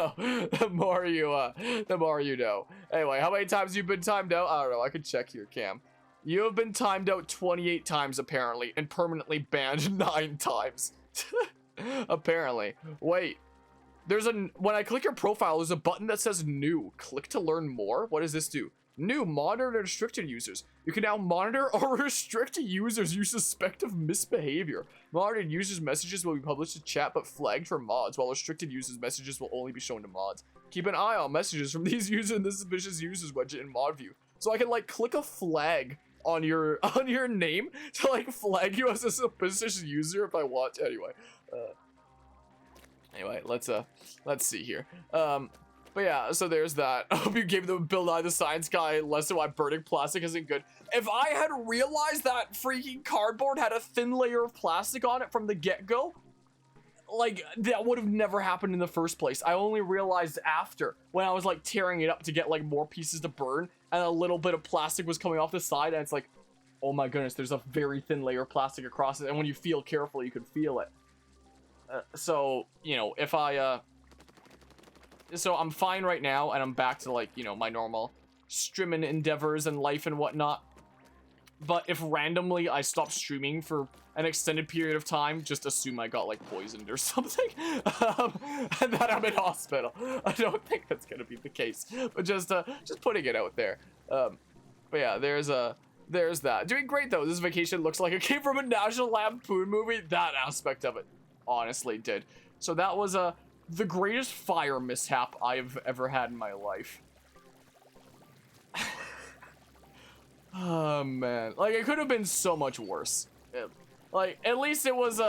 So the more you know. Anyway, how many times you've been timed out? I don't know. I could check here, Cam. You have been timed out 28 times apparently, and permanently banned 9 times. Apparently. Wait. When I click your profile, there's a button that says new. Click to learn more. What does this do? New, monitor and restricted users. You can now monitor or restrict users you suspect of misbehavior. Monitored users' messages will be published to chat but flagged for mods, while restricted users' messages will only be shown to mods. Keep an eye on messages from these users in the suspicious users widget in mod view. So I can like click a flag on your name to like flag you as a suspicious user if I want to. Anyway, let's see here. But yeah, so there's that. I hope you gave the Bill Nye the Science Guy lesson why burning plastic isn't good. If I had realized that freaking cardboard had a thin layer of plastic on it from the get-go, like, that would have never happened in the first place. I only realized after, when I was like tearing it up to get like more pieces to burn, and a little bit of plastic was coming off the side, and it's like, oh my goodness, there's a very thin layer of plastic across it, and when you feel careful, you can feel it. So, you know, if so I'm fine right now, and I'm back to like, you know, my normal streaming endeavors and life and whatnot. But if randomly I stop streaming for an extended period of time, just assume I got like poisoned or something, and that I'm in hospital. I don't think that's gonna be the case, but just putting it out there. But yeah, there's that. Doing great though. This vacation looks like it came from a National Lampoon movie. That aspect of it honestly did. So that was the greatest fire mishap I've ever had in my life. Oh man, like it could have been so much worse. Like at least it was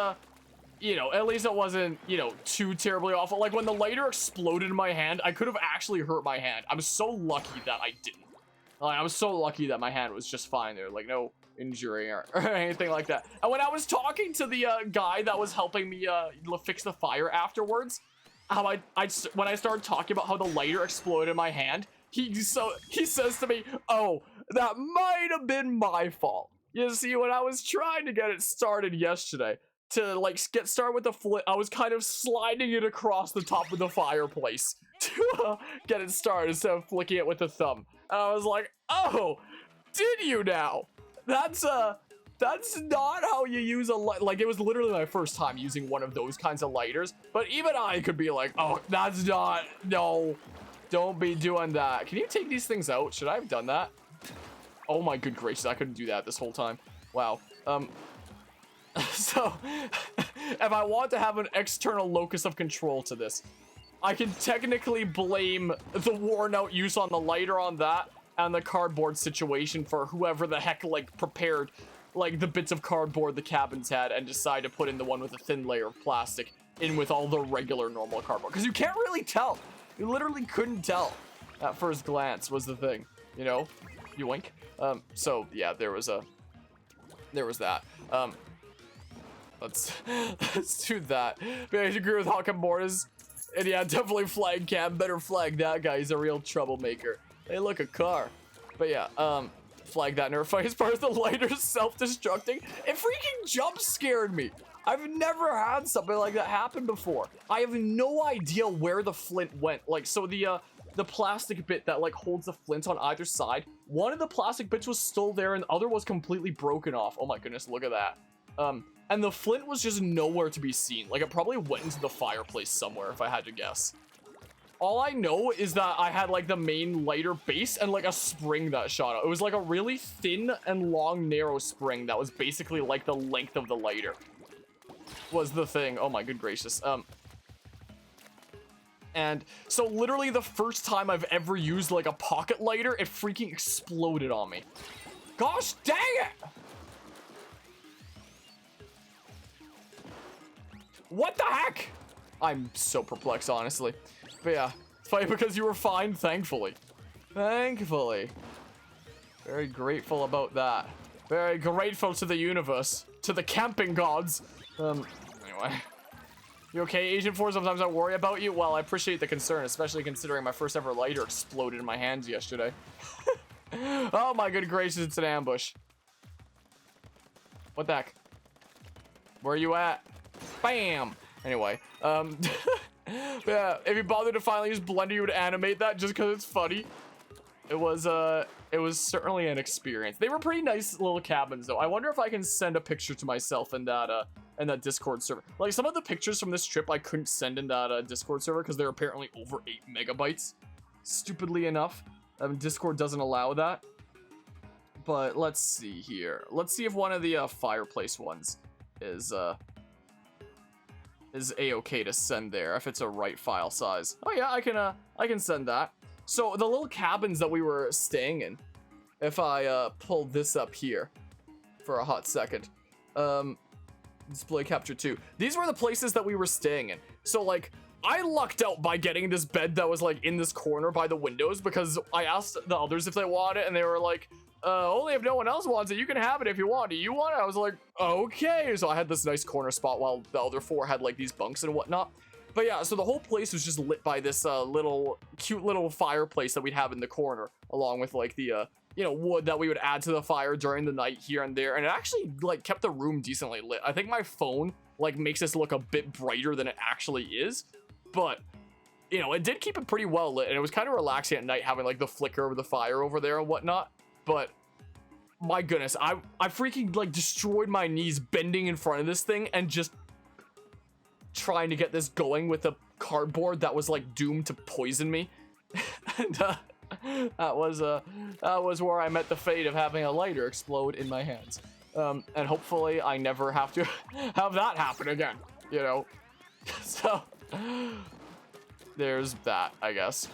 you know, at least it wasn't, you know, too terribly awful. Like when the lighter exploded in my hand, I could have actually hurt my hand. I'm so lucky that I didn't. Like I was so lucky that my hand was just fine there, like no injury or anything like that. And when I was talking to the guy that was helping me fix the fire afterwards, how when I started talking about how the lighter exploded in my hand, he says to me, "Oh, that might have been my fault." You see, when I was trying to get it started yesterday, to like get started with the flip, I was kind of sliding it across the top of the fireplace to get it started instead of flicking it with the thumb. And I was like, "Oh, did you now? That's not how you use a light." Like, it was literally my first time using one of those kinds of lighters, but even I could be like, "Oh, that's not, no, don't be doing that." Can you take these things out? Should I have done that? Oh my good gracious, I couldn't do that this whole time. Wow. So, if I want to have an external locus of control to this, I can technically blame the worn out use on the lighter on that, and the cardboard situation for whoever the heck like prepared like the bits of cardboard the cabins had and decided to put in the one with a thin layer of plastic in with all the regular normal cardboard, because you can't really tell. You literally couldn't tell at first glance was the thing, you know. You wink. So yeah, there was that. Let's do that. But I agree with Hawk and Mortis. And yeah, definitely flag Cam. Better flag that guy. He's a real troublemaker. Hey, look, a car. But yeah, flag that nerf fight as far as the lighter self-destructing. It freaking jump scared me. I've never had something like that happen before. I have no idea where the flint went. Like, so the plastic bit that like holds the flint on either side, one of the plastic bits was still there and the other was completely broken off. Oh my goodness, look at that. And the flint was just nowhere to be seen. Like, it probably went into the fireplace somewhere if I had to guess. All I know is that I had like the main lighter base and like a spring that shot out. It was like a really thin and long narrow spring that was basically like the length of the lighter was the thing. Oh my good gracious. And so literally the first time I've ever used like a pocket lighter, it freaking exploded on me. Gosh dang it! What the heck? I'm so perplexed, honestly. But yeah, it's funny because you were fine, thankfully. Thankfully. Very grateful about that. Very grateful to the universe. To the camping gods. Anyway. You okay, Agent 4? Sometimes I worry about you. Well, I appreciate the concern, especially considering my first ever lighter exploded in my hands yesterday. Oh my good gracious, it's an ambush. What the heck? Where are you at? Bam! Anyway, Yeah, if you bothered to finally use Blender, you would animate that just because it's funny. It was certainly an experience. They were pretty nice little cabins, though. I wonder if I can send a picture to myself in that Discord server. Like, some of the pictures from this trip I couldn't send in that Discord server because they're apparently over 8 megabytes. Stupidly enough, Discord doesn't allow that. But let's see here. Let's see if one of the fireplace ones is a-okay to send there if it's a right file size. Oh yeah, I can send that. So the little cabins that we were staying in, if I pull this up here for a hot second, display capture 2. These were the places that we were staying in. So like, I lucked out by getting this bed that was like in this corner by the windows because I asked the others if they wanted it and they were like, only if no one else wants it, you can have it if you want it. You want it? I was like, okay. So I had this nice corner spot while the other 4 had like these bunks and whatnot. But yeah, so the whole place was just lit by this cute little fireplace that we'd have in the corner, along with like the wood that we would add to the fire during the night here and there. And it actually like kept the room decently lit. I think my phone like makes this look a bit brighter than it actually is, but it did keep it pretty well lit, and it was kind of relaxing at night having like the flicker of the fire over there and whatnot. But my goodness, I freaking like destroyed my knees bending in front of this thing and just trying to get this going with a cardboard that was like doomed to poison me. And that was where I met the fate of having a lighter explode in my hands. And hopefully I never have to have that happen again, So there's that, I guess.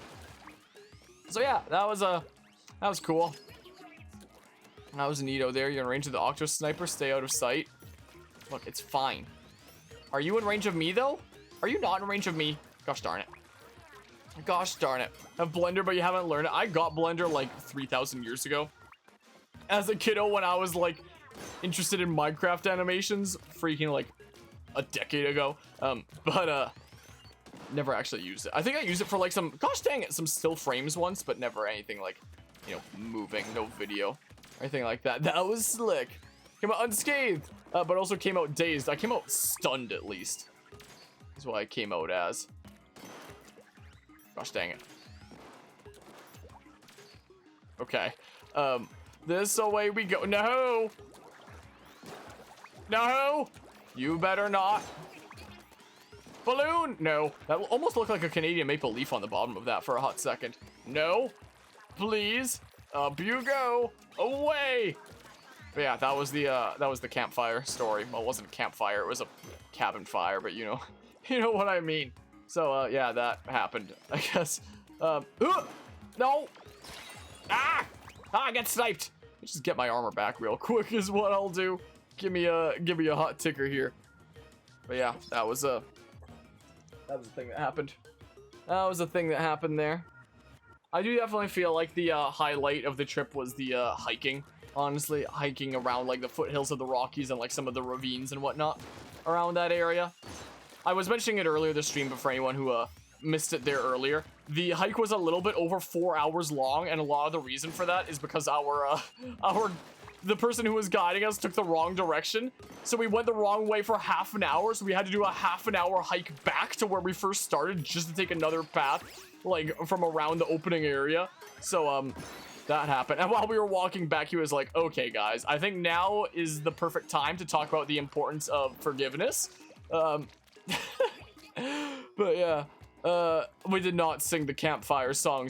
So yeah, that was cool. That was neato there. You're in range of the Octo sniper. Stay out of sight. Look, it's fine. Are you in range of me, though? Are you not in range of me? Gosh darn it. Gosh darn it. Have Blender, but you haven't learned it. I got Blender like 3,000 years ago. As a kiddo, when I was like interested in Minecraft animations, freaking like a decade ago. But never actually used it. I think I used it for like some, gosh dang it, some still frames once, but never anything like, moving, no video. Anything like that. That was slick. Came out unscathed, but also came out dazed. I came out stunned, at least. That's what I came out as. Gosh dang it. Okay. This away we go. No! No! You better not. Balloon! No. That almost looked like a Canadian maple leaf on the bottom of that for a hot second. No! Please! Up you go! Away! But yeah, that was the campfire story. Well, it wasn't a campfire, it was a cabin fire, but you know what I mean. So yeah, that happened, I guess. No! Ah! I got sniped! Let's just get my armor back real quick is what I'll do. Give me a hot ticker here. But yeah, that was the thing that happened. That was the thing that happened there. I do definitely feel like the highlight of the trip was the hiking. Honestly, hiking around like the foothills of the Rockies and like some of the ravines and whatnot around that area. I was mentioning it earlier this stream, but for anyone who missed it there earlier, the hike was a little bit over 4 hours long, and a lot of the reason for that is because the person who was guiding us took the wrong direction. So we went the wrong way for half an hour, so we had to do a half an hour hike back to where we first started just to take another path, like from around the opening area. So that happened. And while we were walking back, he was like, okay guys, I think now is the perfect time to talk about the importance of forgiveness. But yeah, we did not sing the campfire song.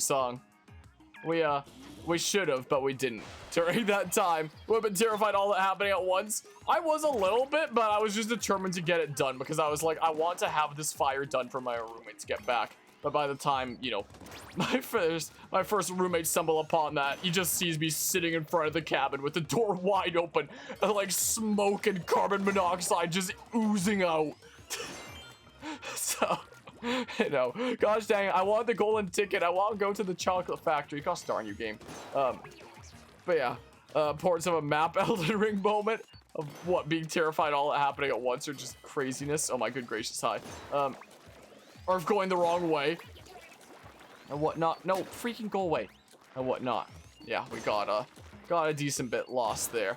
We should have, but we didn't. During that time, we've been terrified all that happening at once. I was a little bit, but I was just determined to get it done because I was like, I want to have this fire done for my roommate to get back. But by the time, my first roommate stumble upon that, he just sees me sitting in front of the cabin with the door wide open and like smoke and carbon monoxide just oozing out. So, gosh dang it, I want the golden ticket. I want to go to the chocolate factory. Gosh darn you, game. But yeah, parts of a map Elden Ring moment of what being terrified all happening at once or just craziness. Oh my good gracious, hi. Or of going the wrong way and whatnot. No, freaking go away and whatnot. Yeah, we got a decent bit lost there,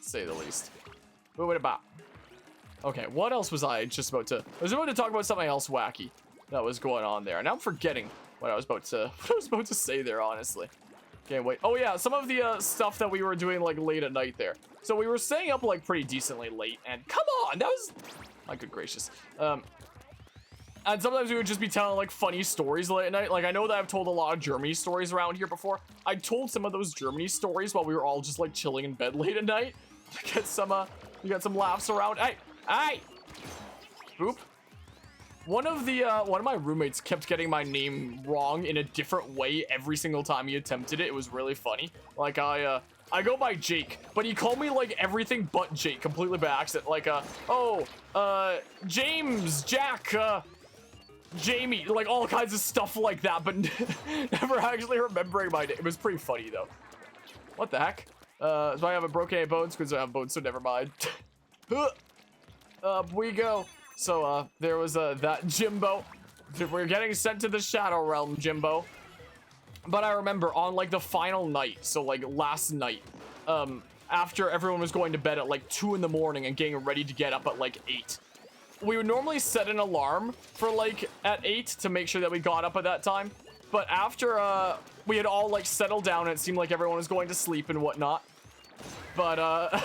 to say the least. But what about? Okay, what else was I just about to? I was about to talk about something else wacky. that was going on there. And now I'm forgetting what I was about to say there, honestly. Okay, wait. Oh yeah, some of the stuff that we were doing like late at night there. So we were staying up like pretty decently late, and come on, that was, my good gracious. And sometimes we would just be telling like funny stories late at night. Like I know that I've told a lot of Germany stories around here before. I told some of those Germany stories while we were all just like chilling in bed late at night. To get some you got some laughs around. Hey, boop. One of my roommates kept getting my name wrong in a different way every single time he attempted it. It was really funny. Like I go by Jake, but he called me like everything but Jake, completely by accident. Like James, Jack, Jamie, like all kinds of stuff like that, but never actually remembering my name. It was pretty funny though. What the heck? So I haven't broken any bones because I have bones, so never mind. Up we go. So there was that Jimbo. We're getting sent to the Shadow Realm, Jimbo. But I remember on like the final night, so like last night, after everyone was going to bed at like 2 in the morning and getting ready to get up at like 8. We would normally set an alarm for like at 8 to make sure that we got up at that time. But after we had all like settled down and it seemed like everyone was going to sleep and whatnot. But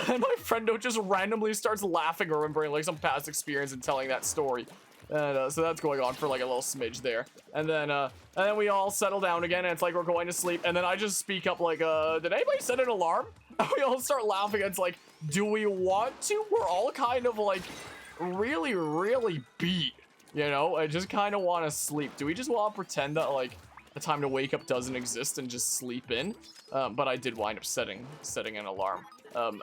and my friendo just randomly starts laughing, remembering like some past experience and telling that story. And so that's going on for like a little smidge there. And then we all settle down again and it's like we're going to sleep. And then I just speak up like, did anybody set an alarm? And we all start laughing. It's like, do we want to? We're all kind of like really, really beat, you know? I just kind of want to sleep. Do we just want to pretend that like the time to wake up doesn't exist and just sleep in? But I did wind up setting an alarm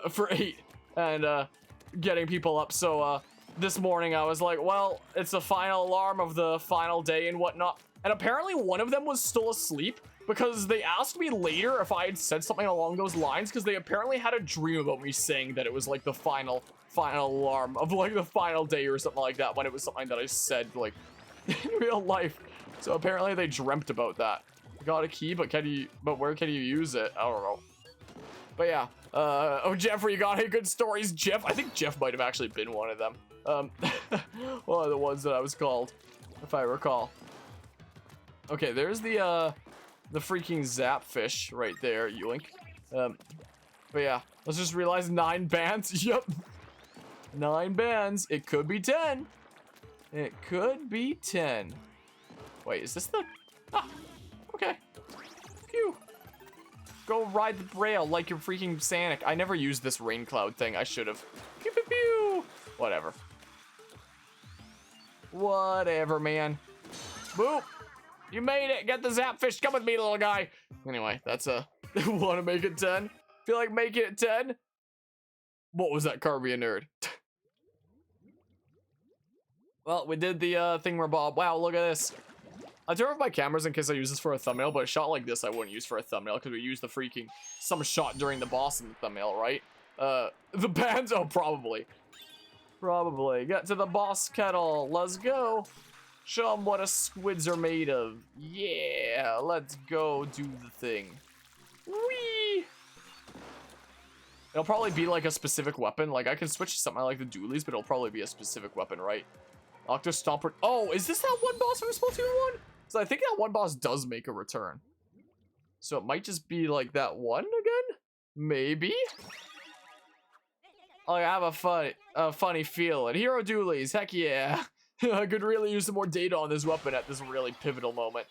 for 8 and getting people up. So this morning I was like, well, it's the final alarm of the final day and whatnot. And apparently one of them was still asleep because they asked me later if I had said something along those lines, because they apparently had a dream about me saying that it was like the final alarm of like the final day or something like that, when it was something that I said like in real life. So apparently they dreamt about that. Got a key, but where can you use it? I don't know. But yeah, oh, Jeffrey, you got any good stories? Jeff, I think Jeff might have actually been one of them. One of the ones that I was called, if I recall. Okay, there's the freaking Zapfish right there, Yoink. But yeah, let's just realize 9 bands. Yep, 9 bands. It could be 10. It could be 10. Wait, is this the? Ah, okay. Phew. Go ride the rail like you're freaking Sonic. I never used this rain cloud thing. I should have. Pew pew pew. Whatever. Whatever, man. Boop. You made it. Get the Zapfish. Come with me, little guy. Anyway, that's a. Want to make it 10? Feel like making it 10? What was that, Carby a nerd? Well, we did the thingamabob. Wow, look at this. I turn off my cameras in case I use this for a thumbnail, but a shot like this I wouldn't use for a thumbnail because we used the freaking some shot during the boss in the thumbnail, right? The bands, oh, probably. Probably. Get to the boss kettle. Let's go. Show them what us squids are made of. Yeah, let's go do the thing. Whee! It'll probably be like a specific weapon. Like I can switch to something like the dualies, but it'll probably be a specific weapon, right? Octo Stomper. Oh, is this that one boss from Splatoon 1? So I think that one boss does make a return. So it might just be like that one again? Maybe? Oh, I have a funny feeling. Hero dualies, heck yeah. I could really use some more data on this weapon at this really pivotal moment.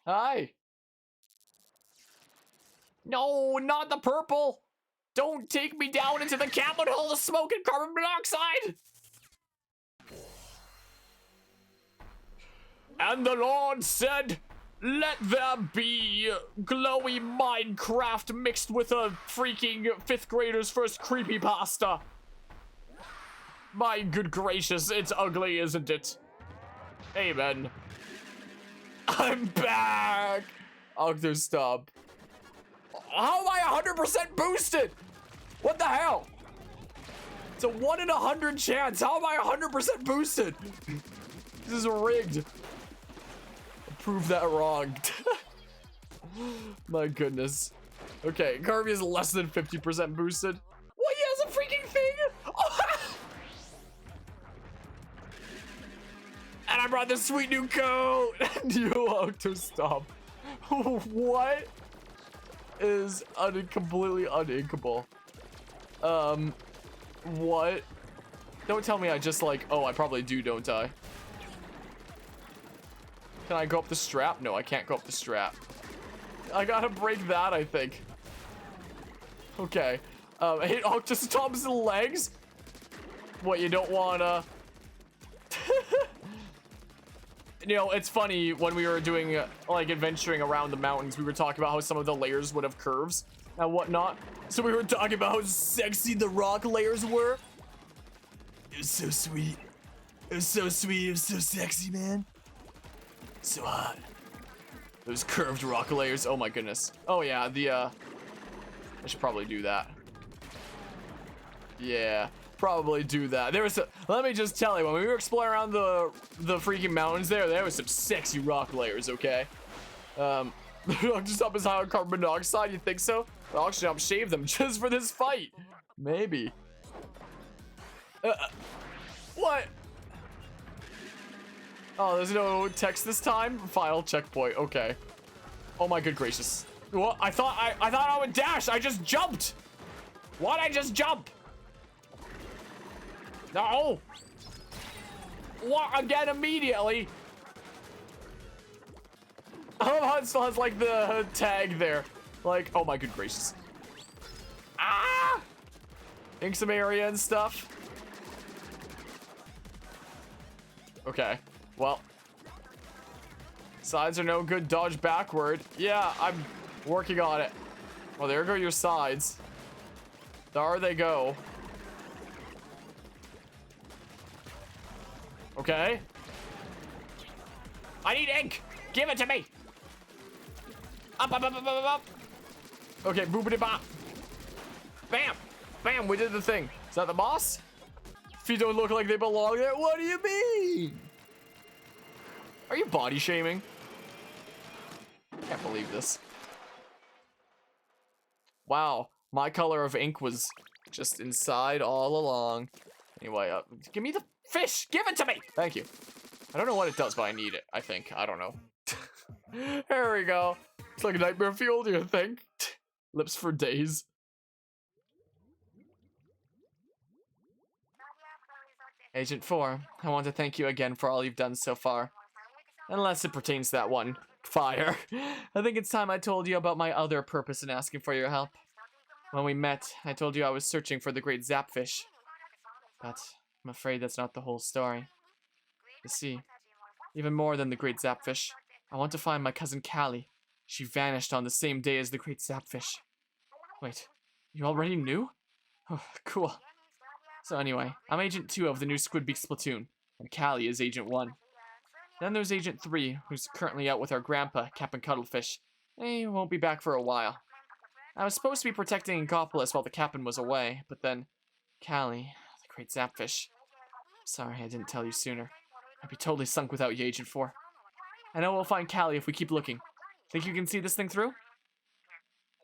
Hi. No, not the purple. Don't take me down into the capital of smoke and carbon monoxide. And the Lord said, let there be glowy Minecraft mixed with a freaking 5th grader's first creepypasta. My good gracious, it's ugly, isn't it? Amen. I'm back! Octo, stop. How am I 100% boosted? What the hell? It's a 1 in 100 chance. How am I 100% boosted? This is rigged. Prove that wrong. My goodness. Okay, Kirby is less than 50% boosted. What? He has a freaking thing? Oh. And I'm got the sweet new coat. Yo, Octo, stop. What is completely uninkable? What? Don't tell me I just like, oh, I probably do, don't I? Can I go up the strap? No, I can't go up the strap. I gotta break that, I think. Okay. Hey, Octo, stop's legs? What, you don't wanna... You know, it's funny, when we were doing, like, adventuring around the mountains, we were talking about how some of the layers would have curves and whatnot. So we were talking about how sexy the rock layers were. It was so sweet. It was so sweet. It was so sexy, man. So hot. Those curved rock layers. Oh my goodness. Oh yeah, I should probably do that. Yeah. Probably do that. There was let me just tell you, when we were exploring around the freaking mountains there was some sexy rock layers, okay? Just up as high on carbon monoxide, you think so? Well, actually, I'll shave them just for this fight. Maybe. What? Oh, there's no text this time? Final checkpoint, okay. Oh my good gracious. What? I thought I would dash. I just jumped. Why'd I just jump? No! What? Again immediately? Oh, it still has like the tag there. Like, oh my good gracious. Ah! Ink some area and stuff. Okay, well. Sides are no good, dodge backward. Yeah, I'm working on it. Well, there go your sides. There they go. Okay. I need ink. Give it to me. Up, up, up, up, up, up. Okay, boopity bop. Bam. Bam, we did the thing. Is that the boss? Feet don't look like they belong there. What do you mean? Are you body shaming? I can't believe this. Wow, my color of ink was just inside all along. Anyway, give me the fish! Give it to me! Thank you. I don't know what it does, but I need it, I think. I don't know. There we go. It's like a nightmare fuel, do you think? Lips for days. Agent 4, I want to thank you again for all you've done so far. Unless it pertains to that one fire. I think it's time I told you about my other purpose in asking for your help. When we met, I told you I was searching for the great zapfish. But I'm afraid that's not the whole story. You see, even more than the great zapfish, I want to find my cousin Callie. She vanished on the same day as the great zapfish. Wait, you already knew? Oh, cool. So anyway, I'm Agent 2 of the new Squidbeak Splatoon, and Callie is Agent 1. Then there's Agent 3, who's currently out with our grandpa, Captain Cuttlefish. He won't be back for a while. I was supposed to be protecting Inkopolis while the captain was away, but then Callie, the great zapfish. Sorry, I didn't tell you sooner. I'd be totally sunk without you, Agent 4. I know we'll find Callie if we keep looking. Think you can see this thing through?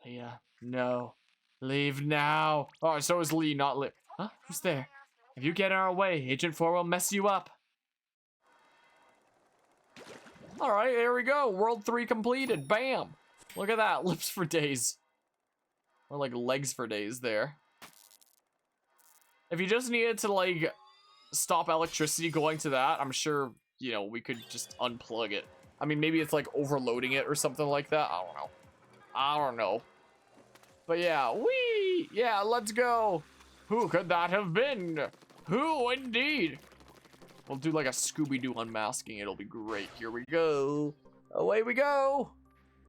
Leah, no. Leave now. Oh, so is Lee, not Lee. Huh? Who's there? If you get in our way, Agent 4 will mess you up. Alright, there we go. World 3 completed. Bam! Look at that. Lips for days. Or like legs for days there. If you just needed to like stop electricity going to that, I'm sure, you know, we could just unplug it. I mean, maybe it's like overloading it or something like that. I don't know. I don't know. But yeah, whee! Yeah, let's go. Who could that have been? Who indeed? We'll do like a Scooby-Doo unmasking. It'll be great. Here we go. Away we go.